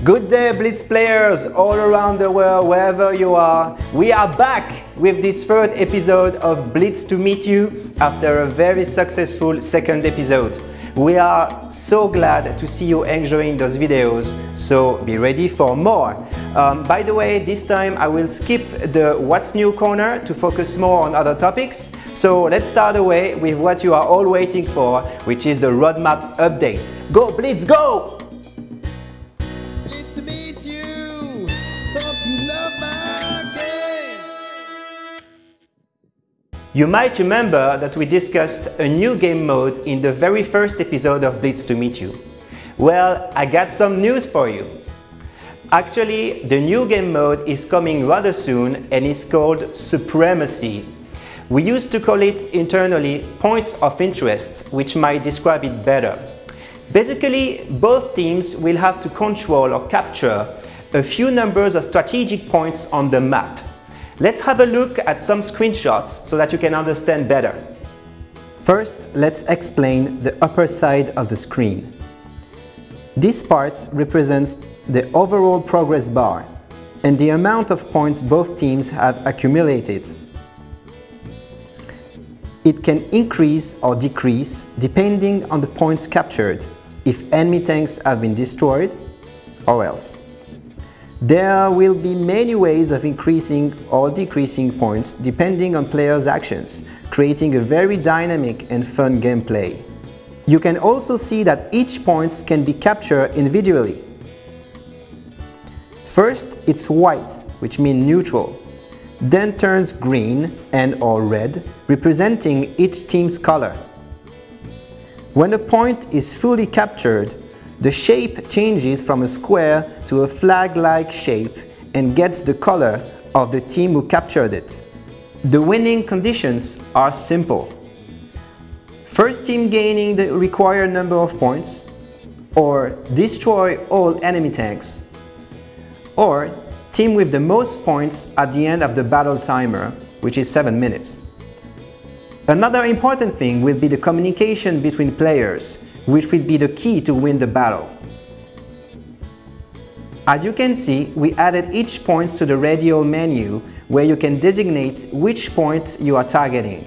Good day, Blitz players all around the world, wherever you are. We are back with this third episode of Blitz to meet you after a very successful second episode. We are so glad to see you enjoying those videos, so be ready for more. By the way, this time I will skip the What's New corner to focus more on other topics. So let's start away with what you are all waiting for, which is the roadmap update. Go Blitz, go! It's to meet you. Hope you love my game. You might remember that we discussed a new game mode in the very first episode of Blitz to meet you. Well, I got some news for you. Actually, the new game mode is coming rather soon and is called Supremacy. We used to call it internally Points of Interest, which might describe it better. Basically, both teams will have to control or capture a few numbers of strategic points on the map. Let's have a look at some screenshots so that you can understand better. First, let's explain the upper side of the screen. This part represents the overall progress bar and the amount of points both teams have accumulated. It can increase or decrease depending on the points captured, if enemy tanks have been destroyed or else. There will be many ways of increasing or decreasing points depending on players' actions, creating a very dynamic and fun gameplay. You can also see that each point can be captured individually. First, it's white, which means neutral. Then turns green and/or red, representing each team's color. When a point is fully captured, the shape changes from a square to a flag-like shape and gets the color of the team who captured it. The winning conditions are simple. First team gaining the required number of points, or destroy all enemy tanks, or team with the most points at the end of the battle timer, which is 7 minutes. Another important thing will be the communication between players, which will be the key to win the battle. As you can see, we added each point to the radial menu where you can designate which point you are targeting.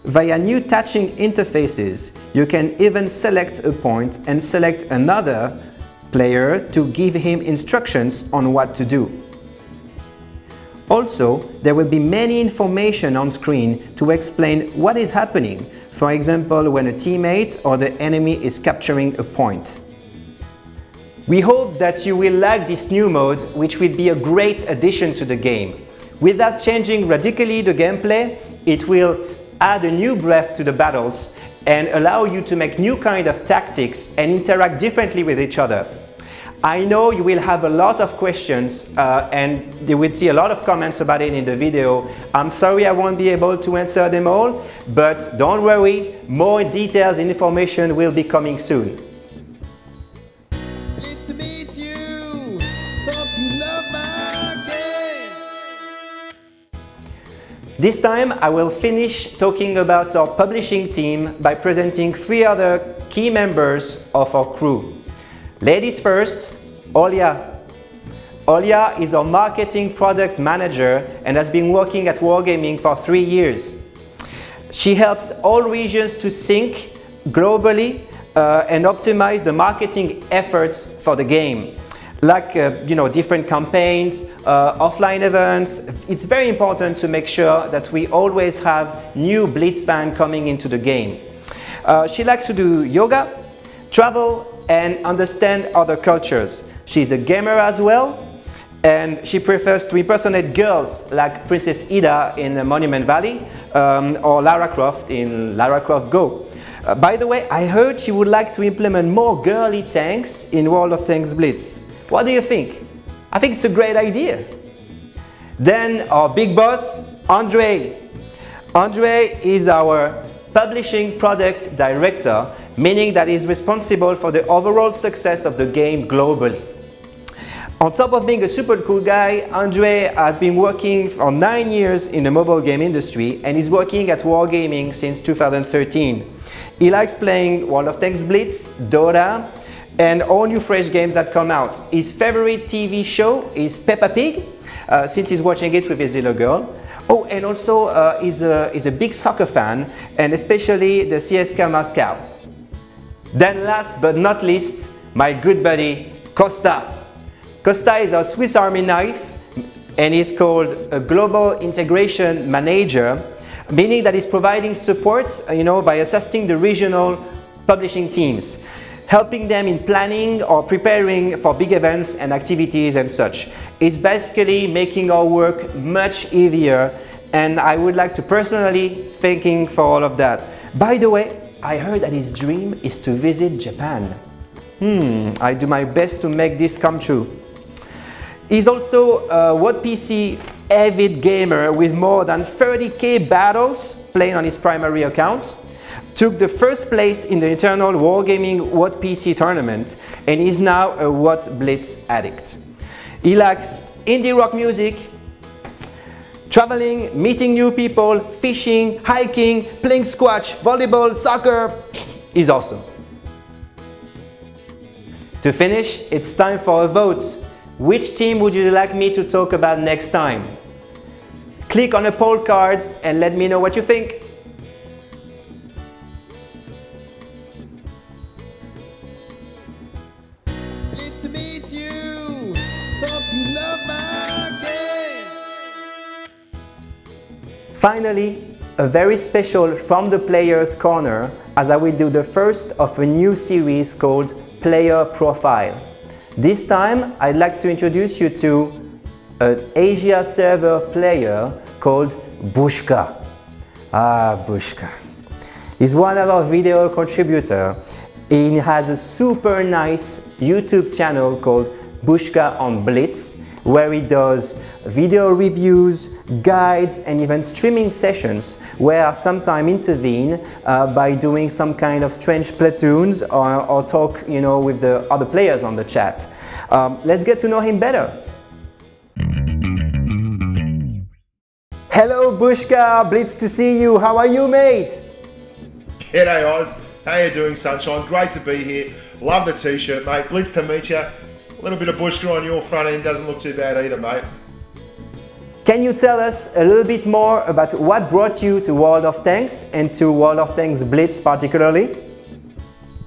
Via new touching interfaces, you can even select a point and select another player to give him instructions on what to do. Also, there will be many information on screen to explain what is happening, for example, when a teammate or the enemy is capturing a point. We hope that you will like this new mode, which will be a great addition to the game. Without changing radically the gameplay, it will add a new breath to the battles and allow you to make new kind of tactics and interact differently with each other. I know you will have a lot of questions and you will see a lot of comments about it in the video. I'm sorry I won't be able to answer them all, but don't worry, more details and information will be coming soon. It's to meet you. Hope you love my game. This time I will finish talking about our publishing team by presenting 3 other key members of our crew. Ladies first, Olia. Olia is our marketing product manager and has been working at Wargaming for 3 years. She helps all regions to sync globally and optimize the marketing efforts for the game. Like different campaigns, offline events. It's very important to make sure that we always have new Blitz fans coming into the game. She likes to do yoga, travel, and understand other cultures. She's a gamer as well, and she prefers to impersonate girls like Princess Ida in Monument Valley or Lara Croft in Lara Croft Go. By the way, I heard she would like to implement more girly tanks in World of Tanks Blitz. What do you think? I think it's a great idea. Then our big boss, Andre. Andre is our publishing product director, meaning that he's responsible for the overall success of the game globally. On top of being a super cool guy, Andre has been working for 9 years in the mobile game industry and is working at Wargaming since 2013. He likes playing World of Tanks Blitz, Dota, and all new fresh games that come out. His favorite TV show is Peppa Pig, since he's watching it with his little girl. Oh, and also he's a big soccer fan, and especially the CSKA Moscow. Then last but not least, my good buddy, Costa. Costa is a Swiss Army knife, and he's called a Global Integration Manager, meaning that he's providing support, by assisting the regional publishing teams, helping them in planning or preparing for big events and activities and such. It's basically making our work much easier, and I would like to personally thank him for all of that. By the way, I heard that his dream is to visit Japan. I do my best to make this come true. He's also a WhatPC avid gamer with more than 30k battles playing on his primary account. Took the first place in the internal Wargaming WhatPC tournament, and is now a What Blitz addict. He likes indie rock music, traveling, meeting new people, fishing, hiking, playing squash, volleyball, soccer. He's awesome. To finish, it's time for a vote. Which team would you like me to talk about next time? Click on the poll cards and let me know what you think. It's to meet you. Hope you love my game. Finally, a very special From the Players Corner, as I will do the first of a new series called Player Profile. This time, I'd like to introduce you to an Asia server player called Bushka. Bushka. He's one of our video contributors. He has a super nice YouTube channel called Bushka on Blitz, where he does video reviews, guides, and even streaming sessions where I sometimes intervene by doing some kind of strange platoons or talk, with the other players on the chat. Let's get to know him better. Hello Bushka, Blitz to see you. How are you, mate? G'day Oz, how you doing, sunshine? Great to be here. Love the t-shirt, mate. Blitz to meet you. A little bit of Bushka on your front end doesn't look too bad either, mate. Can you tell us a little bit more about what brought you to World of Tanks and to World of Tanks Blitz particularly?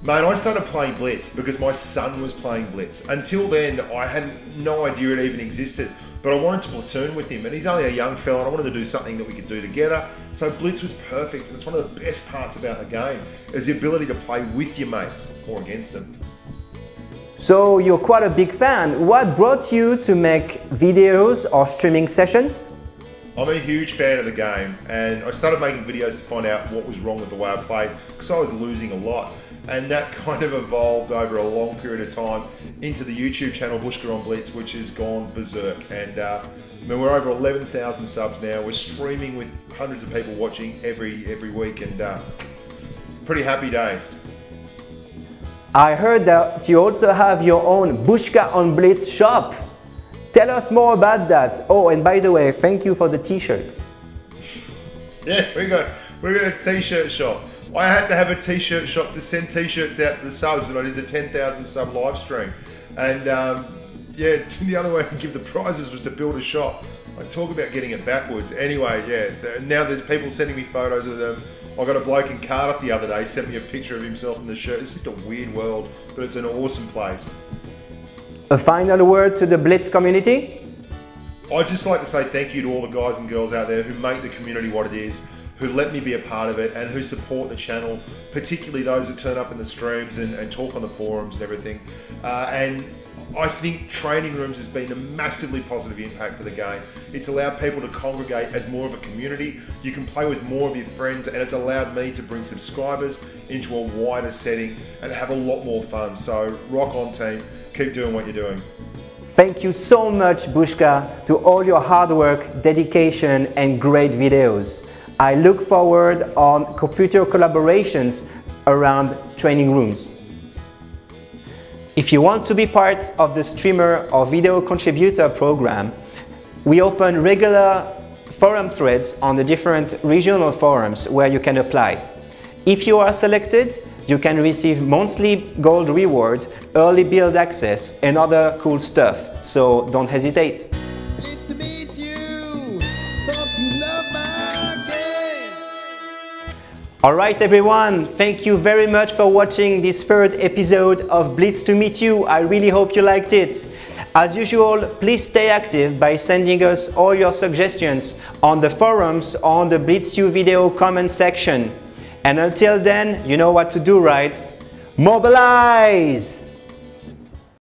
Mate, I started playing Blitz because my son was playing Blitz. Until then, I had no idea it even existed, but I wanted to platoon with him, and he's only a young fella and I wanted to do something that we could do together. So Blitz was perfect, and it's one of the best parts about the game, is the ability to play with your mates or against them. So you're quite a big fan. What brought you to make videos or streaming sessions? I'm a huge fan of the game, and I started making videos to find out what was wrong with the way I played, because I was losing a lot. And that kind of evolved over a long period of time into the YouTube channel Bushka on Blitz, which has gone berserk. And we're over 11,000 subs now. We're streaming with hundreds of people watching every week, and pretty happy days. I heard that you also have your own Bushka on Blitz shop. Tell us more about that. Oh, and by the way, thank you for the t-shirt. Yeah, we got a t-shirt shop. I had to have a t-shirt shop to send t-shirts out to the subs when I did the 10,000 sub live stream. And yeah, the other way to give the prizes was to build a shop. I talk about getting it backwards. Anyway, yeah, now there's people sending me photos of them. I got a bloke in Cardiff the other day, sent me a picture of himself in the shirt. It's just a weird world, but it's an awesome place. A final word to the Blitz community? I'd just like to say thank you to all the guys and girls out there who make the community what it is, who let me be a part of it, and who support the channel, particularly those that turn up in the streams and talk on the forums and everything. And I think Training Rooms has been a massively positive impact for the game. It's allowed people to congregate as more of a community. You can play with more of your friends, and it's allowed me to bring subscribers into a wider setting and have a lot more fun. So rock on, team. Keep doing what you're doing. Thank you so much, Bushka, to all your hard work, dedication, and great videos. I look forward on future collaborations around Training Rooms. If you want to be part of the streamer or video contributor program, we open regular forum threads on the different regional forums where you can apply. If you are selected, you can receive monthly gold reward, early build access, and other cool stuff. So don't hesitate. It's to meet you. Hope you love my game. Alright everyone, thank you very much for watching this third episode of Blitz to Meet You. I really hope you liked it. As usual, please stay active by sending us all your suggestions on the forums or on the Blitz You video comment section. And until then, you know what to do, right? Mobilize!